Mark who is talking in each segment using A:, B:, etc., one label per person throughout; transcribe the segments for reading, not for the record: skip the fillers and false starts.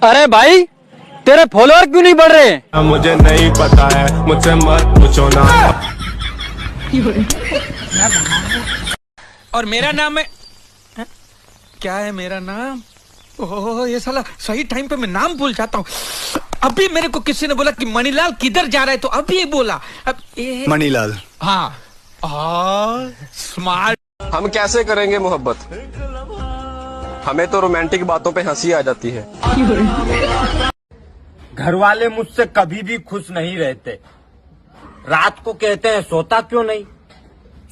A: अरे भाई तेरे फॉलोअर क्यों नहीं बढ़ रहे?
B: मुझे नहीं पता है, मुझसे मत पूछो ना।
C: और मेरा नाम है क्या है मेरा नाम? ओह ये साला सही टाइम पे मैं नाम भूल जाता हूँ। अभी मेरे को किसी ने बोला कि मणिलाल किधर जा रहा है, तो अभी बोला
D: मणिलाल।
C: हाँ स्मार्ट।
E: हम कैसे करेंगे मोहब्बत, हमें तो रोमांटिक बातों पे हंसी आ जाती है।
F: घर वाले मुझसे कभी भी खुश नहीं रहते। रात को कहते हैं सोता क्यों नहीं,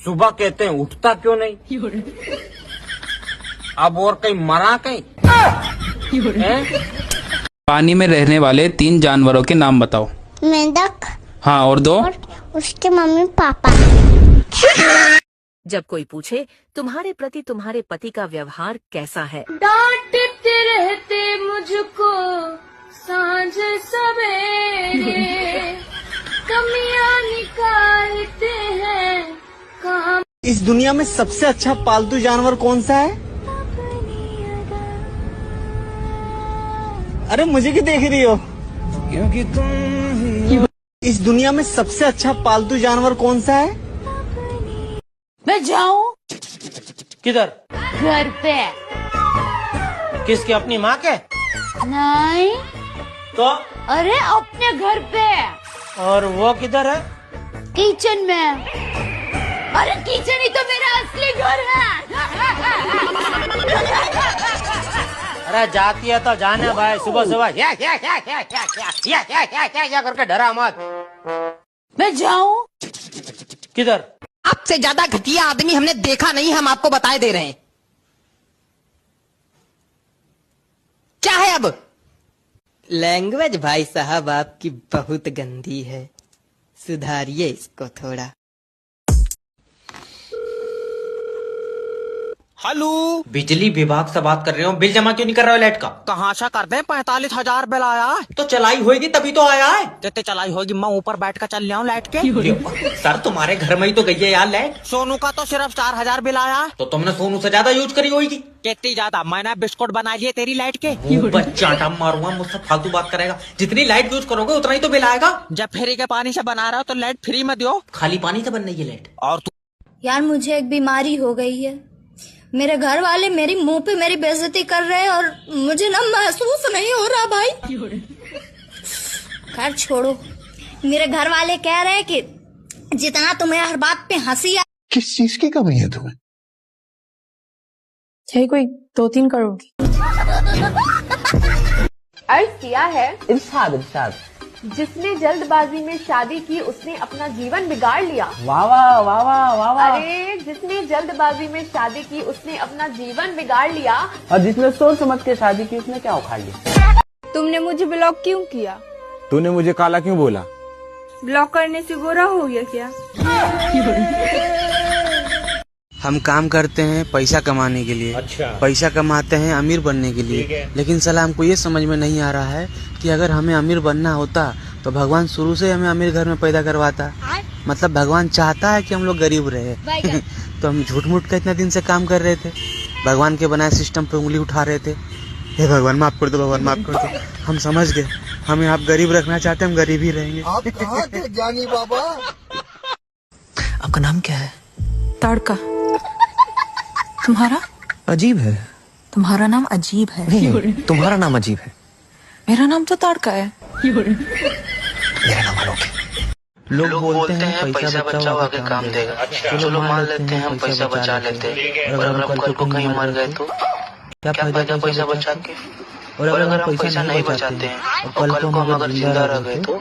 F: सुबह कहते हैं उठता क्यों नहीं। अब और कहीं मरा कहीं
G: पानी में रहने वाले 3 जानवरों के नाम बताओ।
H: मेंढक।
G: हाँ और 2?
H: और उसके मम्मी पापा।
I: जब कोई पूछे तुम्हारे प्रति तुम्हारे पति का व्यवहार कैसा है,
J: डांटते रहते मुझको सांझ सवेरे, कमियां निकालते हैं काम।
F: इस दुनिया में सबसे अच्छा पालतू जानवर कौन सा है? अरे मुझे क्यों देख रही हो? क्योंकि तुम इस दुनिया में सबसे अच्छा पालतू जानवर कौन सा है?
J: मैं जाऊं
F: किधर?
J: घर पे।
F: किसके? अपनी माँ के?
J: नहीं
F: तो?
J: अरे अपने घर पे।
F: और वो किधर है?
J: किचन में। अरे किचन ही तो मेरा असली घर है।
F: अरे जाती है तो जाने भाई, सुबह सुबह या करके डरा मत।
J: मैं जाऊं
F: किधर?
K: आपसे ज्यादा घटिया आदमी हमने देखा नहीं, हम आपको बताए दे रहे हैं। क्या है अब? लैंग्वेज भाई साहब आपकी बहुत गंदी है, सुधारिए इसको थोड़ा।
C: हेलो,
F: बिजली विभाग से बात कर रहे हो। बिल जमा क्यों नहीं कर रहे हो लाइट का?
K: कहाँ से कर दे? 45,000 बिल आया है।
F: तो चलाई होगी तभी तो आया है।
K: कितने चलाई होगी? मैं ऊपर बैठ कर चल रहा हूँ लाइट के।
F: सर तुम्हारे घर में ही तो गई है यार लाइट।
K: सोनू का तो सिर्फ 4,000 बिल आया है।
F: तो तुमने सोनू से ज्यादा यूज करी होगी।
K: कितनी ज्यादा? मैंने बिस्कुट बना लिए तेरी लाइट के।
F: बच्चा मारूंगा, मुझसे फालतू बात करेगा। जितनी लाइट यूज करोगे उतना ही तो बिल आएगा।
K: जब फ्री के पानी से बना रहा हो तो लाइट फ्री में दो।
F: खाली पानी से बन रही है लाइट।
K: और तू?
J: यार मुझे एक बीमारी हो गई है, मेरे घर वाले मेरी मुंह पे मेरी बेइज्जती कर रहे हैं और मुझे ना महसूस नहीं हो रहा भाई। खैर छोड़ो, मेरे घर वाले कह रहे हैं कि जितना तुम्हें हर बात पे हंसी।
D: किस चीज की कमी है तुम्हें?
L: चाहिए कोई 2-3 करोड़ की।
M: अर्ज किया है
F: इरशाद इरशाद।
M: जिसने जल्दबाजी में शादी की उसने अपना जीवन बिगाड़ लिया।
F: वाह वाह वाह वाह वाह वाह।
M: अरे जिसने जल्दबाजी में शादी की उसने अपना जीवन बिगाड़ लिया,
F: और जिसने सोच समझ के शादी की उसने क्या उखाड़ लिया।
L: तुमने मुझे ब्लॉक क्यों किया?
B: तूने मुझे काला क्यों बोला?
L: ब्लॉक करने से गोरा हो गया क्या?
N: हम काम करते हैं पैसा कमाने के लिए। अच्छा। पैसा कमाते हैं अमीर बनने के लिए। लेकिन साला हमको ये समझ में नहीं आ रहा है कि अगर हमें अमीर बनना होता तो भगवान शुरू से हमें अमीर घर में पैदा करवाता। मतलब भगवान चाहता है कि हम लोग गरीब रहे। तो हम झूठ मूठ का इतना दिन से काम कर रहे थे, भगवान के बनाए सिस्टम पे उंगली उठा रहे थे। हे भगवान माफ कर दो, भगवान माफ कर दो। हम समझ गए, हमें आप गरीब रखना चाहते, हम गरीब ही रहेंगे।
D: आप कहाँ थे ज्ञानी बाबा?
K: आपका नाम क्या है?
L: तड़का। तुम्हारा?
K: अजीब है।
L: तुम्हारा नाम अजीब है।
K: तुम्हारा नाम अजीब है।
L: मेरा नाम तो तड़का है।
K: मेरा नाम आलोक है।
N: लोग बोलते हैं पैसा बचाओ आगे काम देगा। चलो मान लेते हैं हम पैसा बचा लेते हैं, और अगर हम कल को कहीं मर गए तो क्या फायदा पैसा बचा के? और अगर हम पैसा नहीं बचाते हैं और कल को हम अगर जिंदा रह गए तो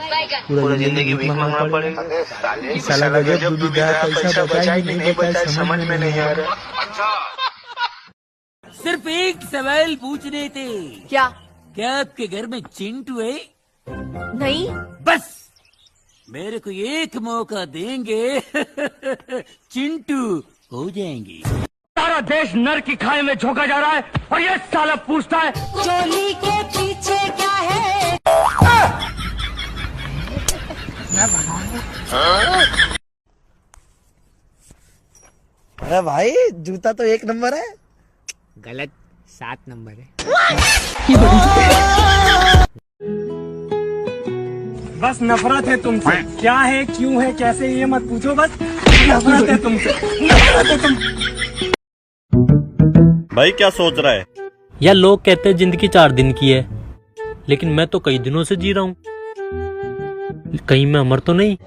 N: पूरी जिंदगी भीख मांगना पड़ेगा। साला गजब पैसा बचाए कि नहीं बचाए समझ में नहीं आ रहा।
C: सिर्फ एक सवाल पूछने थे।
M: क्या?
C: क्या आपके घर में चिंटू है?
M: नहीं।
C: बस मेरे को एक मौका देंगे चिंटू हो जाएंगे। सारा देश नर की खाई में झोंका जा रहा है और ये साला पूछता है
J: चोली के पीछे क्या है?
K: अरे भाई जूता तो 1 नंबर है।
F: गलत, 7 नंबर है। बस नफरत है तुमसे। क्या है, क्यों है, कैसे, ये मत पूछो, बस नफरत है तुमसे। नफरत है तुम।
O: भाई क्या सोच रहा है?
P: यार लोग कहते हैं जिंदगी 4 दिन की है, लेकिन मैं तो कई दिनों से जी रहा हूँ। कहीं मैं अमर तो नहीं?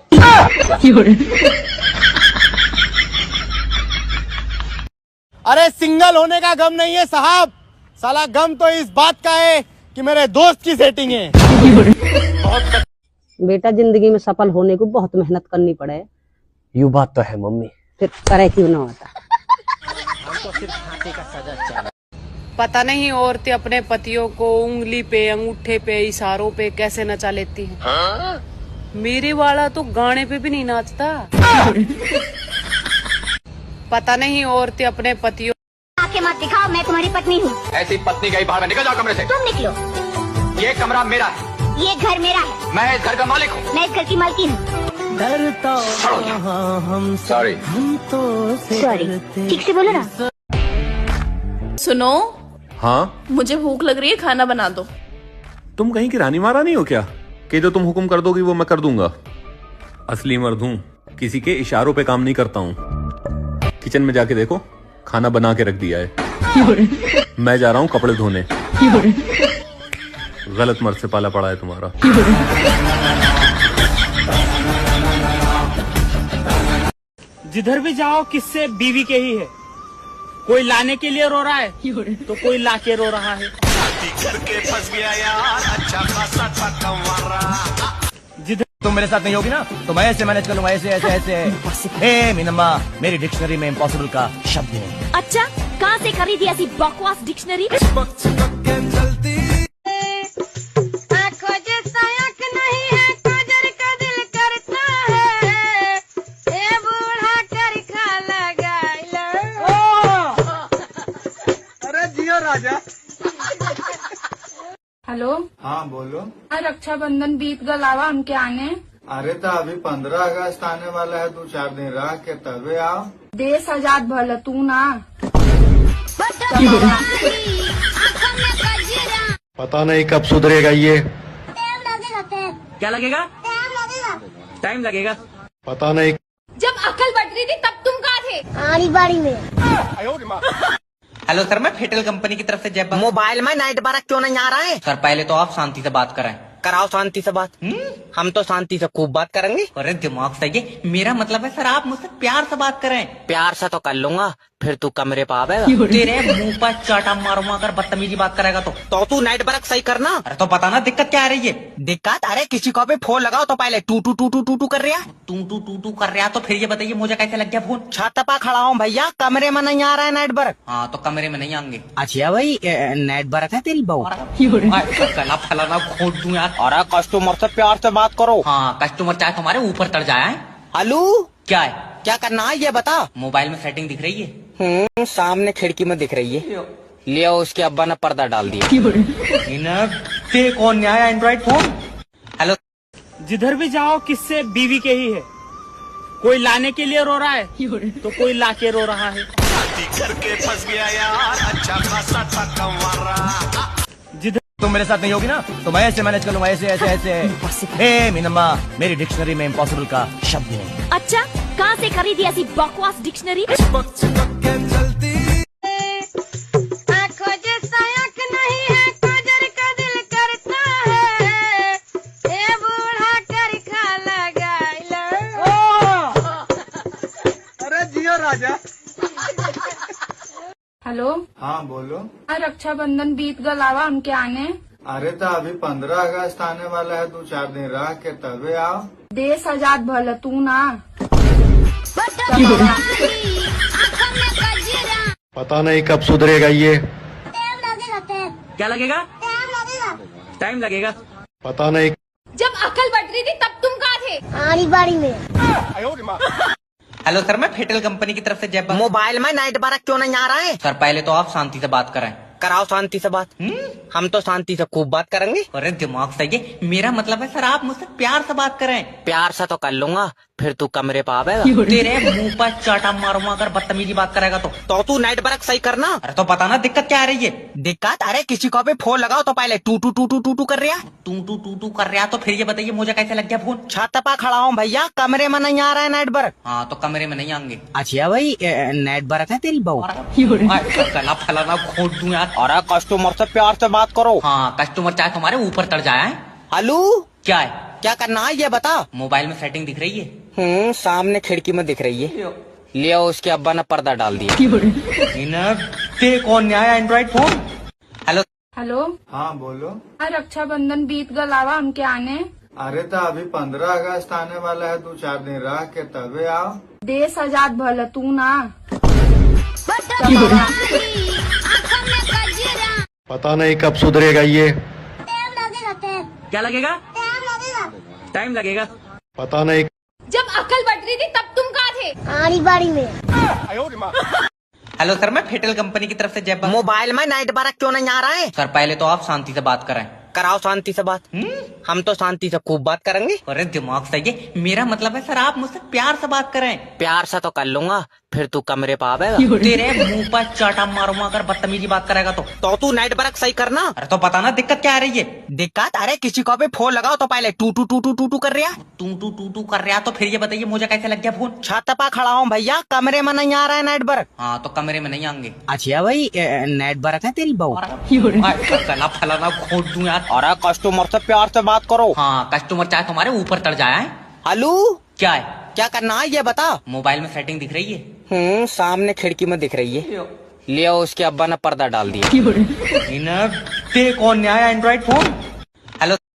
Q: अरे सिंगल होने का गम नहीं है साहब, साला गम तो इस बात का है कि मेरे दोस्त की सेटिंग है।
R: बेटा जिंदगी में सफल होने को बहुत मेहनत करनी पड़े।
S: यू बात तो है मम्मी।
R: फिर करे क्यों ना होता।
S: हमको सिर्फ फांसी का सजा चाहिए।
T: पता नहीं औरतें अपने पतियों को उंगली पे, अंगूठे पे, इशारों पे कैसे नचा लेती हैं। मेरे वाला तो गाने पे भी नहीं नाचता। पता नहीं औरतें अपने पतियों।
H: आंखें मत दिखाओ, मैं तुम्हारी पत्नी हूँ।
E: ऐसी पत्नी गई बाहर, निकल जाओ कमरे से।
H: तुम निकलो।
E: ये कमरा मेरा है।
H: ये घर मेरा है।
E: मैं इस घर का मालिक हूँ।
H: मैं इस घर की मालकिन हूँ।
E: सॉरी।
H: सॉरी, ठीक से बोलो ना।
L: सुनो,
O: हाँ
L: मुझे भूख लग रही है, खाना बना दो।
O: तुम कहीं की रानी महारानी हो क्या कि जो तुम हुक्म कर दोगी वो मैं कर दूंगा? असली मर्द हूँ, किसी के इशारों पे काम नहीं करता हूँ। किचन में जाके देखो, खाना बना के रख दिया है। मैं जा रहा हूँ कपड़े धोने। गलत मर्द से पाला पड़ा है तुम्हारा।
F: जिधर भी जाओ किससे बीवी के ही है। कोई लाने के लिए रो रहा है तो कोई लाके रो रहा है।
Q: करके फंस गया यार, अच्छा खासा था
F: जिधर
Q: तुम मेरे साथ नहीं होगी ना तो मैं ऐसे मैनेज कर लूंगा, ऐसे ऐसे ऐसे। हे मीनम्मा, मेरी डिक्शनरी में इम्पॉसिबल का शब्द है।
I: अच्छा, कहाँ से खरीदी ऐसी बकवास डिक्शनरी?
L: हेलो।
U: हाँ बोलो।
L: रक्षाबंधन बीत गलावा, हम क्या आने?
U: अरे तो अभी 15 अगस्त आने वाला है, 2-4 दिन रह के तबे आओ।
L: देश आजाद भला तू ना।
D: पता नहीं कब सुधरेगा ये।
F: क्या लगेगा? टाइम लगेगा।
D: पता नहीं।
L: जब अकल बढ़ रही थी तब तुम कहाँ थे?
H: आड़ी बाड़ी में।
K: हेलो सर, मैं फेटल कंपनी की तरफ से जय। मोबाइल में नाइट बारह क्यों नहीं आ रहा है? सर पहले तो आप शांति से बात करें। कराओ शांति से बात। हम तो शांति से खूब बात करेंगे। अरे दिमाग सही है, मेरा मतलब है सर आप मुझसे प्यार से बात करें। प्यार से तो कर लूंगा, फिर तू कमरे पे आवेगा। तेरे मुंह पर चाटा मारूंगा अगर बदतमीजी बात करेगा तो तू नाइट बरक सही करना। अरे तो बताना दिक्कत क्या आ रही है? दिक्कत? अरे किसी को भी फोन लगाओ तो पहले टू टू टू टू टू टू कर रहा। टू कर रहा तो फिर ये बताइए मुझे कैसे लग गया फोन? छत पर खड़ा हूँ भैया, कमरे में नहीं आ रहा है नाइट बरक। हाँ तो कमरे में नहीं आएंगे। अच्छा भाई नाइट बरक है तेरी बहू? गला फलाना खोट दूं यार। अरे कस्टमर से प्यार से बात करो। हाँ कस्टमर चाहे तुम्हारे ऊपर चढ़ जाए। हेलो क्या है? क्या करना है ये बता। मोबाइल में सेटिंग दिख रही है? सामने खिड़की में दिख रही है। लिया उसके अब्बा ने पर्दा डाल दिया। कौन आया एंड्रॉइड फोन? हेलो।
F: जिधर भी जाओ किससे बीवी के ही है। कोई लाने के लिए रो रहा है तो कोई लाके रो रहा है।
Q: करके फंस गया यार, अच्छा खासा था। जिधर तुम मेरे साथ नहीं होगी ना तो मैं ऐसे मैनेज कर लूंगा, ऐसे ऐसे ऐसे। हे मीनम्मा, मेरी डिक्शनरी में इम्पॉसिबल का शब्द है।
I: अच्छा, कहाँ से खरीदी ऐसी बकवास डिक्शनरी?
L: हेलो।
U: हाँ बोलो।
L: रक्षाबंधन बीत गलावा, हम क्या आने?
U: अरे तो अभी 15 अगस्त आने वाला है, 2-4 दिन रह के तबे आओ।
L: देश आजाद भला तू ना।
D: पता नहीं कब सुधरेगा ये।
F: क्या लगेगा? टाइम लगेगा।
D: पता नहीं।
L: जब अकल बढ़ रही थी तब तुम कहाँ थे?
H: आड़ी बाड़ी में।
K: हेलो सर, मैं फेटल कंपनी की तरफ से जय। मोबाइल में नाइट बारह क्यों नहीं आ रहा है? सर पहले तो आप शांति से बात करें। कराओ शांति से बात। हम तो शांति से खूब बात करेंगे। अरे दिमाग सही है, मेरा मतलब है सर आप मुझसे प्यार से बात करें। प्यार से तो कर लूंगा, फिर तू कमरे पे आवेगा। तेरे मुंह पर चाटा मारूंगा अगर बदतमीजी बात करेगा तो तू नेट वर्क सही करना। अरे तो पता ना दिक्कत क्या आ रही है। दिक्कत? अरे किसी को भी फोन लगाओ तो पहले टू टू टू टू टू टू कर रहा कर रहा। तो फिर ये बताइए मुझे कैसे लग गया फोन? छत पर खड़ा हूँ भैया, कमरे में नहीं आ रहा है नेट वर्क। हाँ तो कमरे में नहीं आएंगे। अच्छा भाई नेट वर्क है तेरी बहू? गला फलाना खोद दूं यार। अरे कस्टमर से प्यार से बात करो। हाँ कस्टमर चाहे तुम्हारे ऊपर चढ़ जाए। हेलो क्या है? क्या करना है ये बता। मोबाइल में सेटिंग दिख रही है? सामने खिड़की में दिख रही है। लिया उसके अब्बा ने पर्दा डाल दिया। इन्हें कौन आया एंड्रॉइड फोन? हेलो
L: हेलो
U: हाँ बोलो।
L: रक्षाबंधन बीत गलावा हमके आने।
U: अरे तो अभी 15 अगस्त आने वाला है, 2-4 दिन रह के तबे आओ।
L: देश आजाद भला तू ना।
D: पता नहीं कब सुधरेगा ये।
C: क्या लगेगा? टाइम लगेगा।
D: पता नहीं।
L: जब अकल बढ़ रही थी तब तुम कहाँ थे?
H: आड़ी बाड़ी में।
K: हेलो सर, मैं फेटल कंपनी की तरफ से जय। मोबाइल में नाइट बारह क्यों नहीं आ रहा है? सर पहले तो आप शांति से बात करें। कराओ शांति से बात। हम तो शांति से खूब बात करेंगे। अरे दिमाग सही है, मेरा मतलब है सर आप मुझसे प्यार से बात करें। प्यार से तो कर लूंगा, फिर तू कमरे पे आवेगा। तेरे मुंह पर चाटा मारूंगा अगर बदतमीजी बात करेगा तो तू नेट वर्क सही करना। अरे तो पता ना दिक्कत क्या आ रही है। दिक्कत? अरे किसी को भी फोन लगाओ तो पहले टू टू टू टू टू टू कर रहा। टू कर रहा। तो फिर ये बताइए मुझे कैसे लग गया फोन? छत पर खड़ा हूँ भैया, कमरे में नहीं आ रहा है नेट वर्क। हाँ तो कमरे में नहीं आएंगे। अच्छा भाई नेट वर्क है तेरी बहू? गला फलाना खोद दूं यार। अरे कस्टमर से प्यार से बात करो। हाँ कस्टमर चाहे तुम्हारे ऊपर चढ़ जाए। हेलो क्या है? क्या करना है ये बता। मोबाइल में सेटिंग दिख रही है? सामने खिड़की में दिख रही है। लिया उसके अब्बा ने पर्दा डाल दिया। इन्हें कौन आया एंड्रॉइड फोन? हेलो